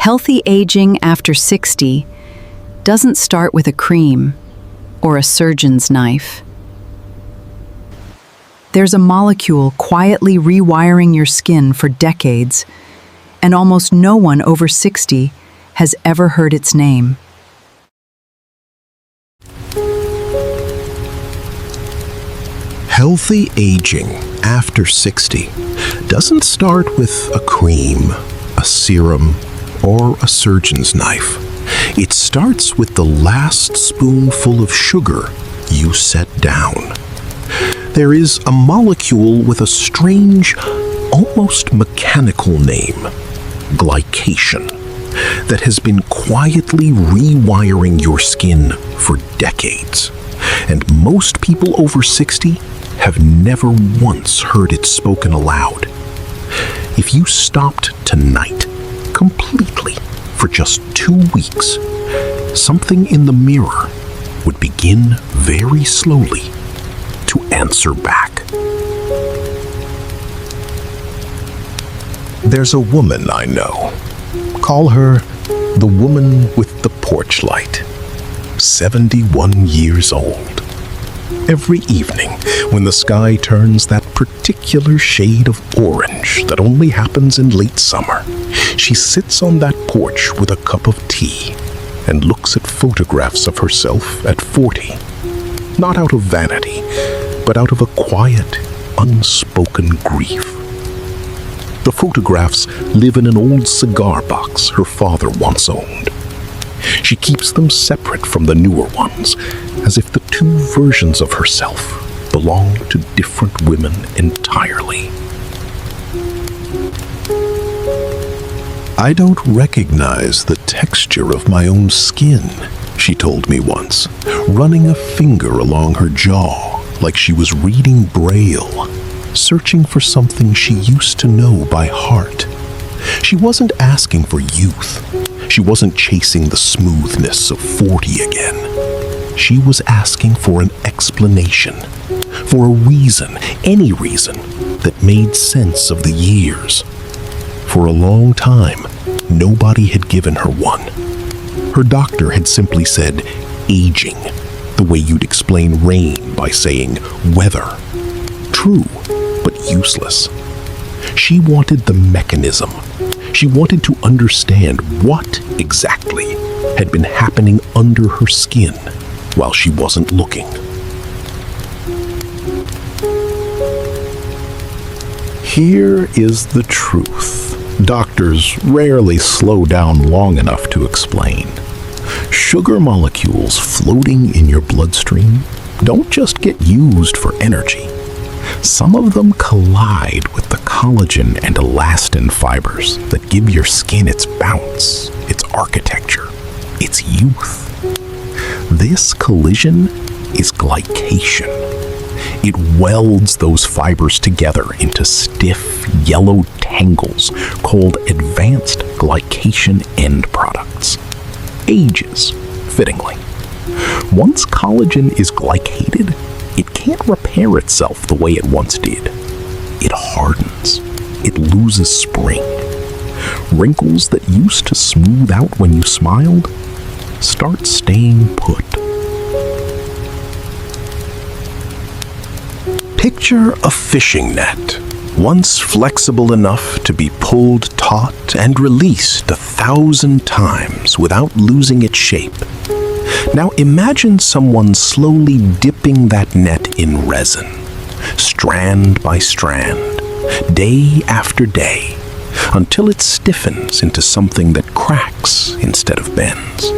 Healthy aging after 60 doesn't start with a cream or a surgeon's knife. There's a molecule quietly rewiring your skin for decades, and almost no one over 60 has ever heard its name. Healthy aging after 60 doesn't start with a cream, a serum, or a surgeon's knife. It starts with the last spoonful of sugar you set down. There is a molecule with a strange, almost mechanical name, glycation, that has been quietly rewiring your skin for decades. And most people over 60 have never once heard it spoken aloud. If you stopped tonight, completely, for just 2 weeks, something in the mirror would begin very slowly to answer back. There's a woman I know. Call her the woman with the porch light. 71 years old. Every evening, when the sky turns that particular shade of orange that only happens in late summer, she sits on that porch with a cup of tea and looks at photographs of herself at 40. Not out of vanity, but out of a quiet, unspoken grief. The photographs live in an old cigar box her father once owned. She keeps them separate from the newer ones, as if the two versions of herself belong to different women entirely. I don't recognize the texture of my own skin, she told me once, running a finger along her jaw like she was reading Braille, searching for something she used to know by heart. She wasn't asking for youth. She wasn't chasing the smoothness of 40 again. She was asking for an explanation, for a reason, any reason, that made sense of the years. For a long time, nobody had given her one. Her doctor had simply said, aging, the way you'd explain rain by saying weather. True, but useless. She wanted the mechanism. She wanted to understand what exactly had been happening under her skin while she wasn't looking. Here is the truth. Doctors rarely slow down long enough to explain. Sugar molecules floating in your bloodstream don't just get used for energy. Some of them collide with the collagen and elastin fibers that give your skin its bounce, its architecture, its youth. This collision is glycation. It welds those fibers together into stiff, yellow tangles called advanced glycation end products. Ages, fittingly. Once collagen is glycated, it can't repair itself the way it once did. It hardens. It loses spring. Wrinkles that used to smooth out when you smiled start staying put. Picture a fishing net, once flexible enough to be pulled taut and released 1,000 times without losing its shape. Now imagine someone slowly dipping that net in resin, strand by strand, day after day, until it stiffens into something that cracks instead of bends.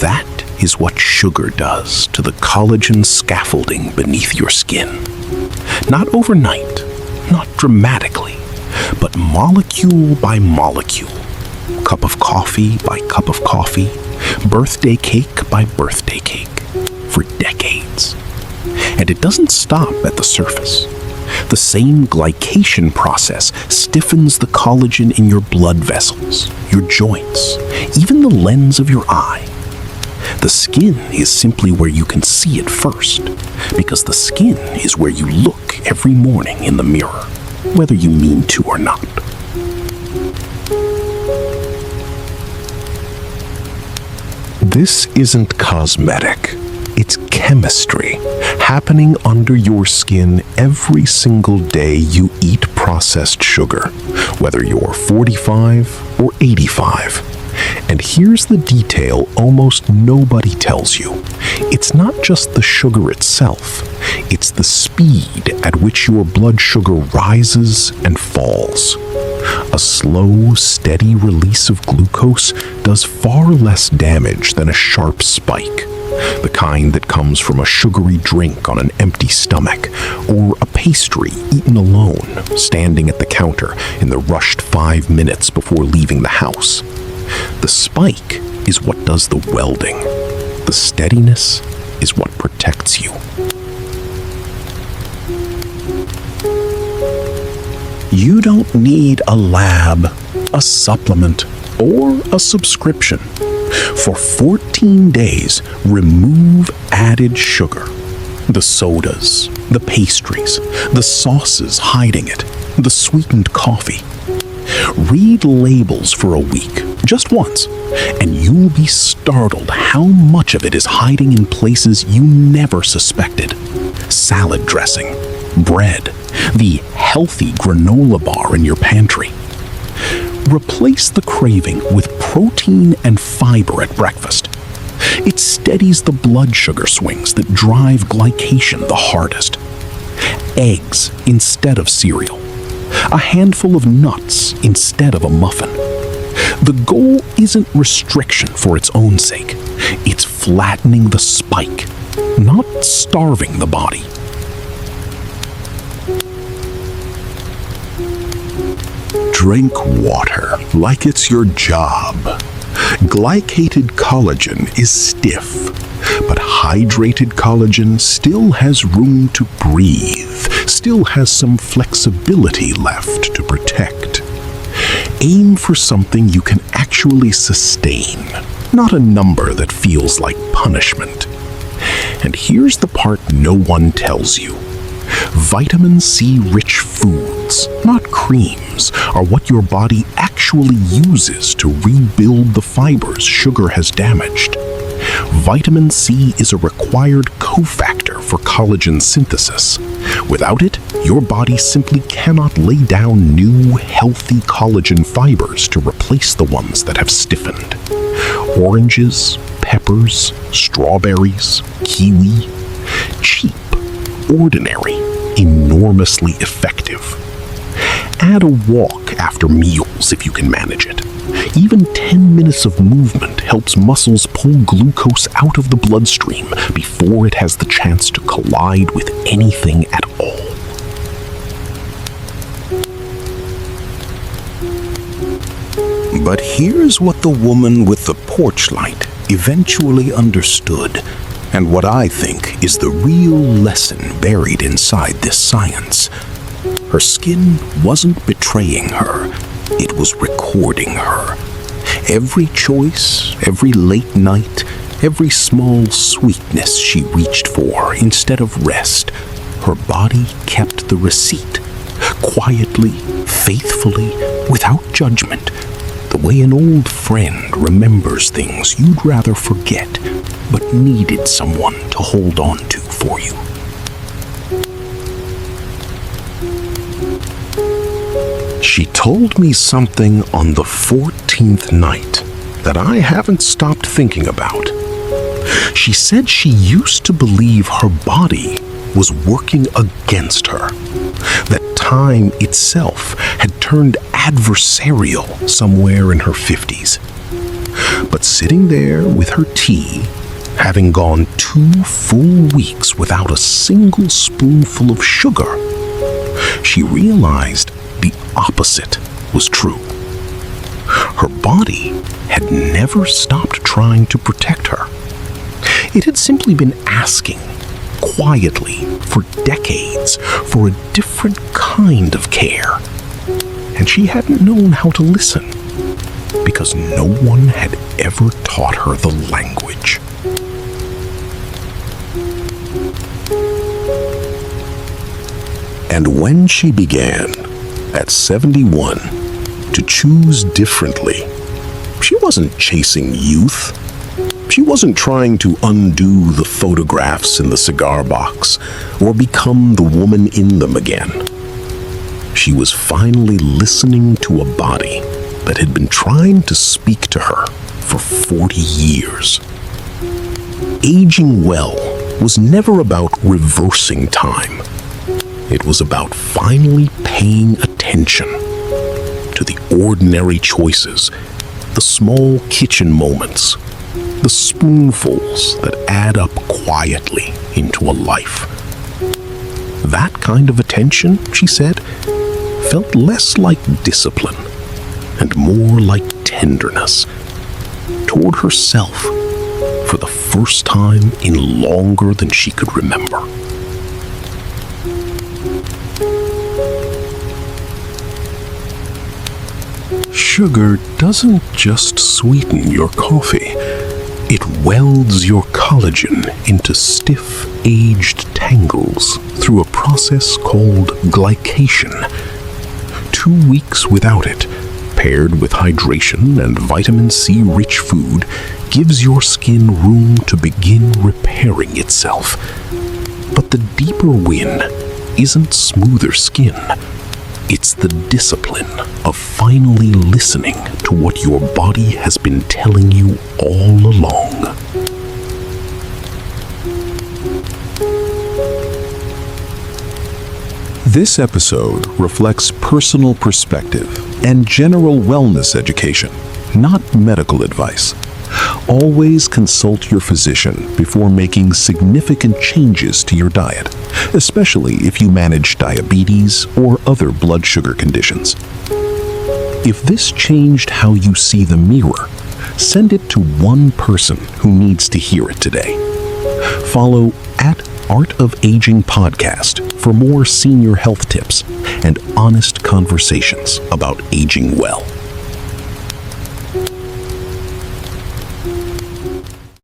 That is what sugar does to the collagen scaffolding beneath your skin. Not overnight, not dramatically, but molecule by molecule, cup of coffee by cup of coffee, birthday cake by birthday cake, for decades. And it doesn't stop at the surface. The same glycation process stiffens the collagen in your blood vessels, your joints, even the lens of your eye. The skin is simply where you can see it first, because the skin is where you look every morning in the mirror, whether you mean to or not. This isn't cosmetic. It's chemistry happening under your skin every single day you eat processed sugar, whether you're 45 or 85. And here's the detail almost nobody tells you. It's not just the sugar itself, it's the speed at which your blood sugar rises and falls. A slow, steady release of glucose does far less damage than a sharp spike, the kind that comes from a sugary drink on an empty stomach, or a pastry eaten alone, standing at the counter in the rushed 5 minutes before leaving the house. The spike is what does the welding. The steadiness is what protects you. You don't need a lab, a supplement, or a subscription. For 14 days, remove added sugar. The sodas, the pastries, the sauces hiding it, the sweetened coffee. Read labels for a week, just once, and you'll be startled how much of it is hiding in places you never suspected. Salad dressing, bread, the healthy granola bar in your pantry. Replace the craving with protein and fiber at breakfast. It steadies the blood sugar swings that drive glycation the hardest. Eggs instead of cereal. A handful of nuts instead of a muffin. The goal isn't restriction for its own sake. It's flattening the spike, not starving the body. Drink water like it's your job. Glycated collagen is stiff, but hydrated collagen still has room to breathe, still has some flexibility left to protect. Aim for something you can actually sustain, not a number that feels like punishment. And here's the part no one tells you. Vitamin C-rich foods, not creams, are what your body actually uses to rebuild the fibers sugar has damaged. Vitamin C is a required cofactor for collagen synthesis. Without it, your body simply cannot lay down new, healthy collagen fibers to replace the ones that have stiffened. Oranges, peppers, strawberries, kiwi. Cheap, ordinary, enormously effective. Add a walk after meals if you can manage it. Even 10 minutes of movement helps muscles pull glucose out of the bloodstream before it has the chance to collide with anything at all. But here's what the woman with the porch light eventually understood, and what I think is the real lesson buried inside this science. Her skin wasn't betraying her, it was recording her. Every choice, every late night, every small sweetness she reached for instead of rest, her body kept the receipt. Quietly, faithfully, without judgment. The way an old friend remembers things you'd rather forget, but needed someone to hold on to for you. She told me something on the 14th night that I haven't stopped thinking about. She said she used to believe her body was working against her, that time itself had turned adversarial somewhere in her 50s. But sitting there with her tea, having gone 2 full weeks without a single spoonful of sugar, she realized the opposite was true. Her body had never stopped trying to protect her. It had simply been asking, quietly, for decades, for a different kind of care. And she hadn't known how to listen, because no one had ever taught her the language. And when she began, at 71, to choose differently, she wasn't chasing youth. She wasn't trying to undo the photographs in the cigar box or become the woman in them again. She was finally listening to a body that had been trying to speak to her for 40 years. Aging well was never about reversing time. It was about finally paying attention to the ordinary choices, the small kitchen moments, the spoonfuls that add up quietly into a life. That kind of attention, she said, felt less like discipline and more like tenderness toward herself for the first time in longer than she could remember. Sugar doesn't just sweeten your coffee. It welds your collagen into stiff, aged tangles through a process called glycation. 2 weeks without it, paired with hydration and vitamin C-rich food, gives your skin room to begin repairing itself. But the deeper win isn't smoother skin. It's the discipline of finally listening to what your body has been telling you all along. This episode reflects personal perspective and general wellness education, not medical advice. Always consult your physician before making significant changes to your diet, especially if you manage diabetes or other blood sugar conditions. If this changed how you see the mirror, send it to one person who needs to hear it today. Follow @Art of Aging Podcast for more senior health tips and honest conversations about aging well.